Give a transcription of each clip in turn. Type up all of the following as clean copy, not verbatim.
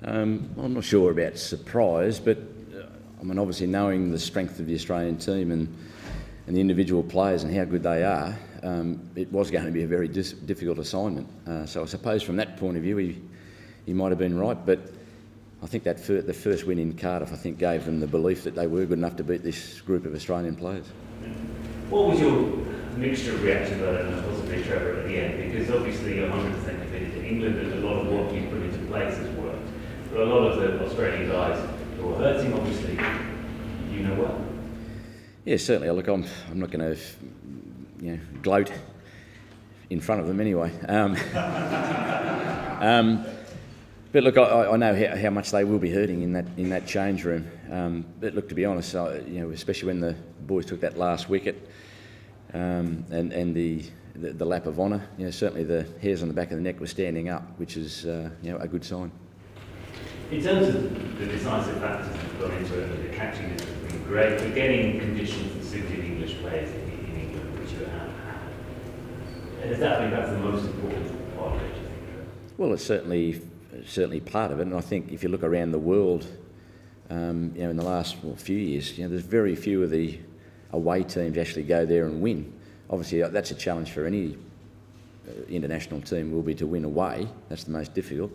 I'm not sure about surprise, but I mean, obviously knowing the strength of the Australian team and the individual players and how good they are, it was going to be a very difficult assignment. So I suppose from that point of view, he might have been right, but I think that the first win in Cardiff, I think, gave them the belief that they were good enough to beat this group of Australian players. What was your mixture of reaction to that, and possibly Trevor at the end? Because obviously you're 100% committed to England, and a lot of what you put into place has worked. But a lot of the Australian guys who are hurting, obviously, you know well. Yeah, certainly. Look, I'm not going to, gloat in front of them anyway. But look, I know how much they will be hurting in that change room. But look, to be honest, especially when the boys took that last wicket and the lap of honour, certainly the hairs on the back of the neck were standing up, which is a good sign. In terms of the decisive factors that have gone into it, the catching has been great, but getting conditions that suited English players in England, which you have had, has that been perhaps the most important part of it, do you think? Well, it's certainly part of it, and I think if you look around the world, in the last few years, there's very few of the away teams actually go there and win. Obviously, that's a challenge for any international team, will be to win away. That's the most difficult.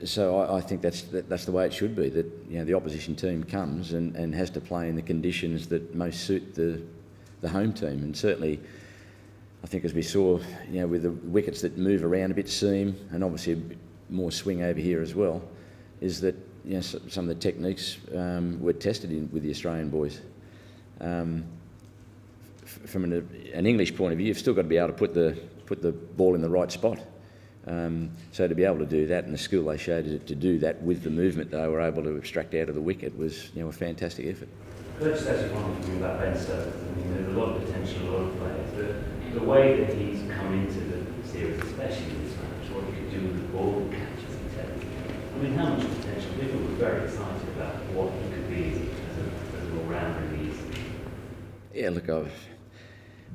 So I think that's the way it should be. That the opposition team comes and has to play in the conditions that most suit the home team, and certainly, I think as we saw, with the wickets that move around a bit seam, and obviously a bit more swing over here as well, is that some of the techniques were tested with the Australian boys. From an English point of view, you've still got to be able to put the ball in the right spot. So to be able to do that, and the skill they showed to do that with the movement they were able to extract out of the wicket was a fantastic effort. Could I just ask you one thing about Ben Stokes? I mean, there's a lot of potential, a lot of players, but the way that he's come into the series, especially in this match, what he could do with the ball, the catches and technique. I mean, how much potential? People were very excited about what he could be as an all-rounder in the East. Yeah, look, I'd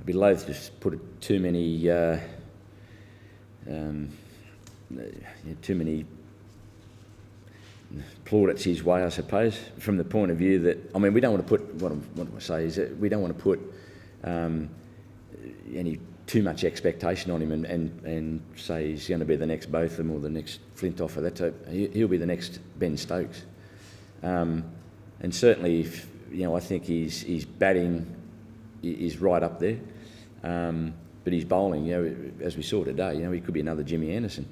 be loath to put too many plaudits his way, I suppose, from the point of view that, I mean, we don't want to put, what do I say, is that we don't want to put any too much expectation on him and say he's going to be the next Botham or the next Flintoff or that type. He'll be the next Ben Stokes. And certainly, I think his batting is right up there. But his bowling, as we saw today, he could be another Jimmy Anderson.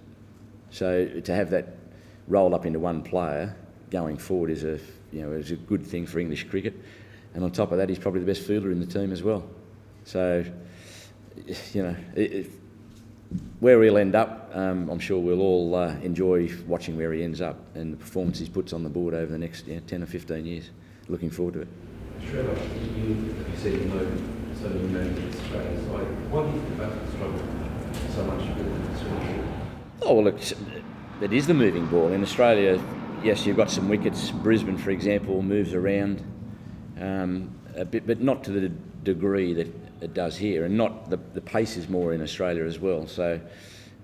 So to have that rolled up into one player going forward is a good thing for English cricket. And on top of that, he's probably the best fielder in the team as well. So, where he'll end up, I'm sure we'll all enjoy watching where he ends up and the performance he puts on the board over the next 10 or 15 years. Looking forward to it. Trevor, you said you know so many names in Australia. So why do you think about the struggle so much with the swing? Oh, well, look, it is the moving ball. In Australia, yes, you've got some wickets. Brisbane, for example, moves around a bit, but not to the degree that it does here. And not the pace is more in Australia as well. So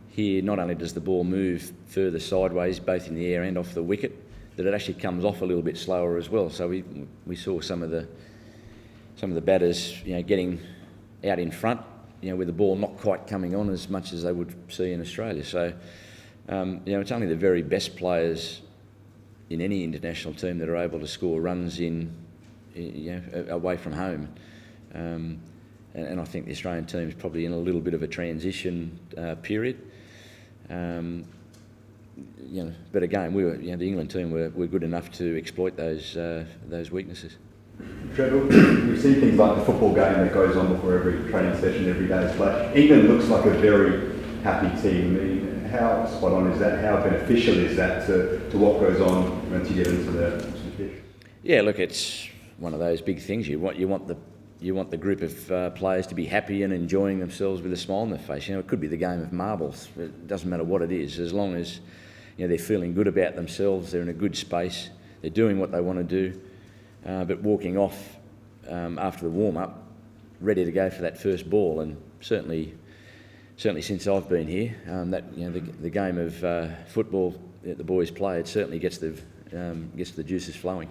here, not only does the ball move further sideways, both in the air and off the wicket, that it actually comes off a little bit slower as well. So we saw some of the batters, getting out in front, with the ball not quite coming on as much as they would see in Australia. So, it's only the very best players in any international team that are able to score runs away from home. And I think the Australian team is probably in a little bit of a transition period. But again, the England team were good enough to exploit those weaknesses. Trevor, we've seen things like the football game that goes on before every training session, every day's play. England looks like a very happy team. I mean, how spot on is that? How beneficial is that to what goes on once you get into the pitch? Yeah, look, it's one of those big things. You want the group of players to be happy and enjoying themselves with a smile on their face. It could be the game of marbles. It doesn't matter what it is, as long as they're feeling good about themselves, they're in a good space, they're doing what they want to do. But walking off after the warm-up, ready to go for that first ball, and certainly certainly since I've been here, the game of football that the boys play, it certainly gets the juices flowing.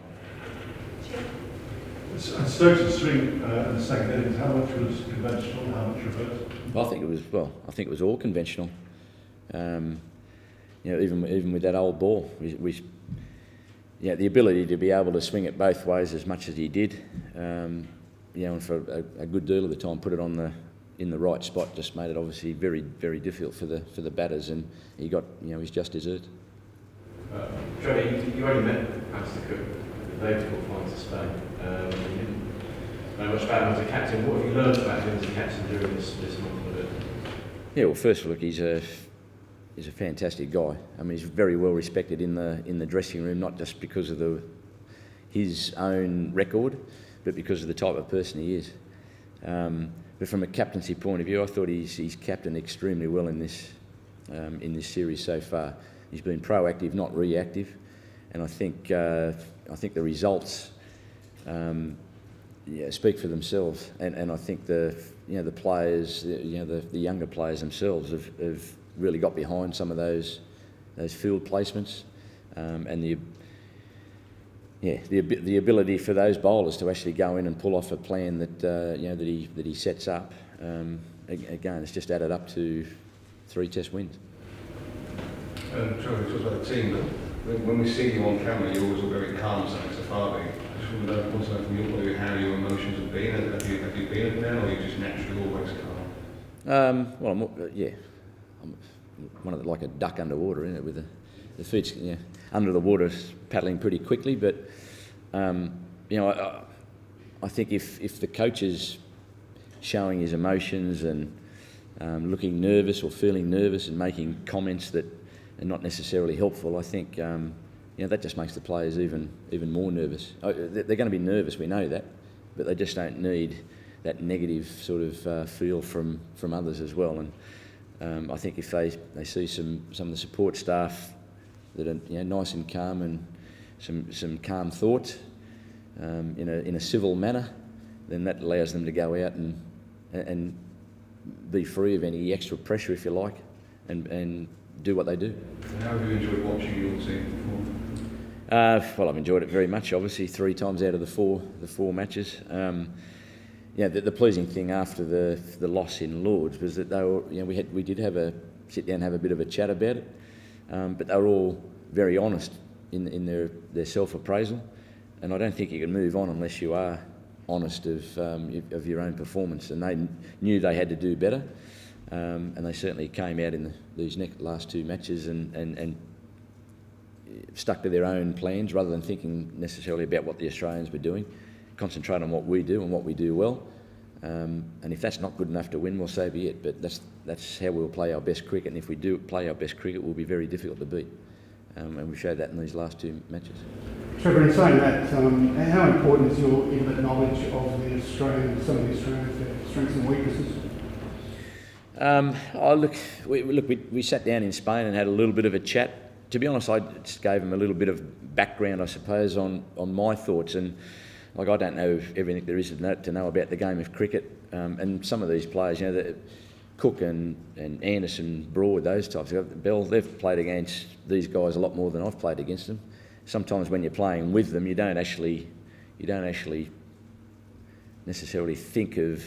And Stokes' swing in the second innings, how much was conventional and how much reverse? I think it was all conventional. Even with that old ball, the ability to be able to swing it both ways as much as he did, and for a good deal of the time put it in the right spot, just made it obviously very, very difficult for the batters, and he got his just desserts. Trevor, you only met Alistair Cook the day before flying to Spain. You didn't know much about him as a captain. What have you learned about him as a captain during this month of it? Yeah, well, first of all, look, he's a fantastic guy. I mean, he's very well respected in the dressing room, not just because of his own record, but because of the type of person he is. But from a captaincy point of view, I thought he's captained extremely well in this series so far. He's been proactive, not reactive, and I think the results speak for themselves. And I think the players, the younger players themselves have really got behind some of those field placements, and the ability for those bowlers to actually go in and pull off a plan that he sets up. Again, it's just added up to 3 Test wins. Trevor, it was about the team, but when we see you on camera, you always look very calm, so it's a farthing. I just want to know from your point of view how your emotions have been. Have you been now, or are you just naturally always calm? I'm one of like a duck underwater, isn't it? With the feet under the water, paddling pretty quickly. But I think if the coach is showing his emotions and looking nervous or feeling nervous and making comments that are not necessarily helpful, I think that just makes the players even more nervous. They're going to be nervous, we know that, but they just don't need that negative sort of feel from others as well. And I think if they see some of the support staff that are nice and calm and some calm thoughts in a civil manner, then that allows them to go out and be free of any extra pressure, if you like, and do what they do. And how have you enjoyed watching your team perform? Well, I've enjoyed it very much. Obviously, 3 times out of the four matches. The pleasing thing after the loss in Lords was that they were, we did have a sit down and have a bit of a chat about it, but they were all very honest in their self-appraisal, and I don't think you can move on unless you are honest of your own performance, and they knew they had to do better, and they certainly came out in these last 2 matches and stuck to their own plans rather than thinking necessarily about what the Australians were doing. Concentrate on what we do and what we do well, and if that's not good enough to win, well, so be it. But that's how we'll play our best cricket, and if we do play our best cricket, we'll be very difficult to beat, and we showed that in these last 2 matches. Trevor, in saying that, how important is your intimate knowledge of some of the Australians, their strengths and weaknesses? We sat down in Spain and had a little bit of a chat. To be honest, I just gave them a little bit of background, I suppose, on my thoughts, and I don't know everything there is to know about the game of cricket, and some of these players, Cook and Anderson, Broad, those types. Bell, they've played against these guys a lot more than I've played against them. Sometimes when you're playing with them, you don't actually necessarily think of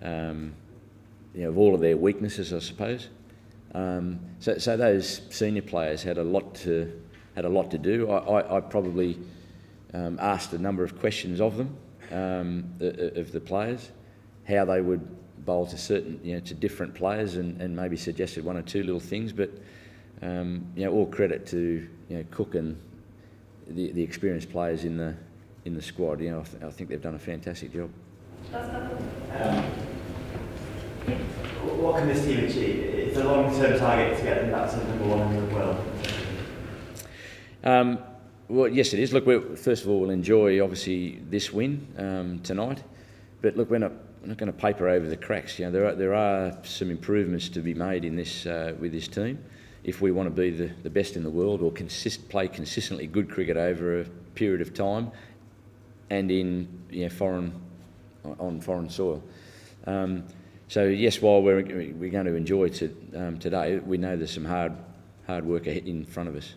all of their weaknesses, I suppose. So those senior players had a lot to do. I probably asked a number of questions of them, of the players, how they would bowl to certain, to different players, and maybe suggested 1 or 2 little things. But all credit to Cook and the experienced players in the squad. I think they've done a fantastic job. What can this team achieve? It's a long-term target to get them back to number 1 in the world. Well, yes, it is. Look, first of all, we'll enjoy obviously this win tonight, but look, we're not going to paper over the cracks. There are some improvements to be made in this with this team if we want to be the best in the world, or play consistently good cricket over a period of time, and in foreign soil. So yes, while we're going to enjoy today, we know there's some hard work ahead in front of us.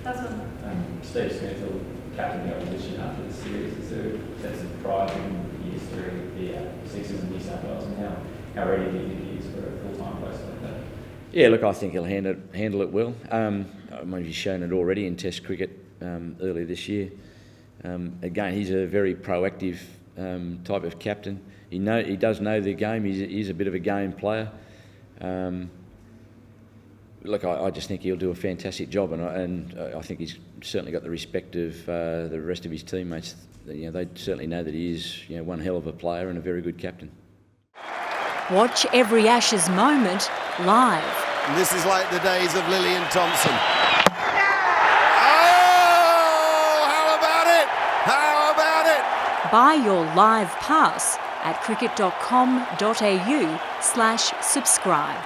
That's one. Steve Smith will captain the opposition after the series. Is there a sense of pride in years through the Sixers in New South Wales, and how ready do you think he is for a full-time post like that? Yeah, look, I think he'll handle it well. I mean, he's shown it already in Test cricket earlier this year. Again, he's a very proactive type of captain. He does know the game. He's a bit of a game player. Look, I just think he'll do a fantastic job, and I think he's certainly got the respect of the rest of his teammates. You know, they certainly know that he is, you know, one hell of a player and a very good captain. Watch every Ashes moment live. This is like the days of Lillian Thompson. Oh, how about it? How about it? Buy your live pass at cricket.com.au/subscribe.